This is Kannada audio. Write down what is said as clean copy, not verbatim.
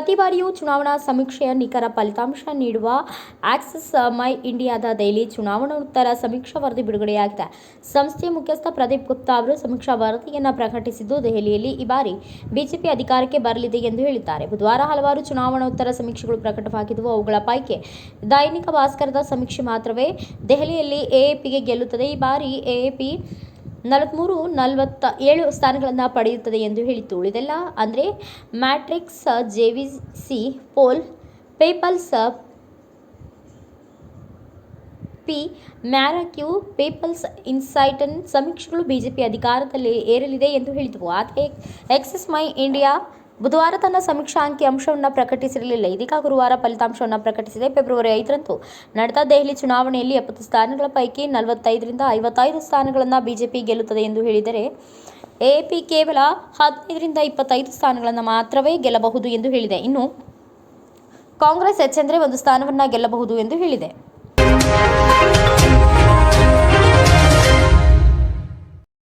ಪ್ರತಿ ಬಾರಿಯೂ ಚುನಾವಣಾ ಸಮೀಕ್ಷೆಯ ನಿಖರ ಫಲಿತಾಂಶ ನೀಡುವ ಆಕ್ಸಿಸ್ ಮೈ ಇಂಡಿಯಾದ ದೆಹಲಿ ಚುನಾವಣೋತ್ತರ ಸಮೀಕ್ಷಾ ವರದಿ ಬಿಡುಗಡೆಯಾಗಿದೆ. ಸಂಸ್ಥೆಯ ಮುಖ್ಯಸ್ಥ ಪ್ರದೀಪ್ ಗುಪ್ತಾ ಅವರು ಸಮೀಕ್ಷಾ ವರದಿಯನ್ನು ಪ್ರಕಟಿಸಿದ್ದು, ದೆಹಲಿಯಲ್ಲಿ ಈ ಬಾರಿ ಬಿಜೆಪಿ ಅಧಿಕಾರಕ್ಕೆ ಬರಲಿದೆ ಎಂದು ಹೇಳಿದ್ದಾರೆ. ಬುಧವಾರ ಹಲವಾರು ಚುನಾವಣೋತ್ತರ ಸಮೀಕ್ಷೆಗಳು ಪ್ರಕಟವಾಗಿದ್ದವು. ಅವುಗಳ ಪೈಕಿ ದೈನಿಕ ಭಾಸ್ಕರದ ಸಮೀಕ್ಷೆ ಮಾತ್ರವೇ ದೆಹಲಿಯಲ್ಲಿ ಎಎಪಿಗೆ ಗೆಲ್ಲುತ್ತದೆ. ಈ ಬಾರಿ ಎಎಪಿ 43-47 ಸ್ಥಾನಗಳನ್ನು ಪಡೆಯುತ್ತದೆ ಎಂದು ಹೇಳಿತ್ತು. ಉಳಿದೆಲ್ಲ ಅಂದರೆ ಮ್ಯಾಟ್ರಿಕ್ಸ್, ಜೆವಿಸಿ ಪೋಲ್, ಪೀಪಲ್ಸ್ ಮ್ಯಾರಕ್ಯೂ, ಪೀಪಲ್ಸ್ ಇನ್ಸೈಟ್ ಸಮೀಕ್ಷೆಗಳು ಬಿಜೆಪಿ ಅಧಿಕಾರದಲ್ಲಿ ಏರಲಿದೆ ಎಂದು ಹೇಳಿದವು. ಆದರೆ ಆಕ್ಸಿಸ್ ಮೈ ಇಂಡಿಯಾ ಬುಧವಾರ ತನ್ನ ಸಮೀಕ್ಷಾ ಅಂಕಿ ಅಂಶವನ್ನು ಪ್ರಕಟಿಸಿರಲಿಲ್ಲ. ಇದೀಗ ಗುರುವಾರ ಫಲಿತಾಂಶವನ್ನು ಪ್ರಕಟಿಸಿದೆ. ಫೆಬ್ರವರಿ 5ರಂದು ನಡೆದ ದೆಹಲಿ ಚುನಾವಣೆಯಲ್ಲಿ 70 ಸ್ಥಾನಗಳ ಪೈಕಿ 45-55 ಸ್ಥಾನಗಳನ್ನು ಬಿಜೆಪಿ ಗೆಲ್ಲುತ್ತದೆ ಎಂದು ಹೇಳಿದರೆ, ಎಎಪಿ ಕೇವಲ 15-25 ಸ್ಥಾನಗಳನ್ನು ಮಾತ್ರವೇ ಗೆಲ್ಲಬಹುದು ಎಂದು ಹೇಳಿದೆ. ಇನ್ನು ಕಾಂಗ್ರೆಸ್ ಹೆಚ್ಚೆಂದರೆ 1 ಸ್ಥಾನವನ್ನು ಗೆಲ್ಲಬಹುದು ಎಂದು ಹೇಳಿದೆ.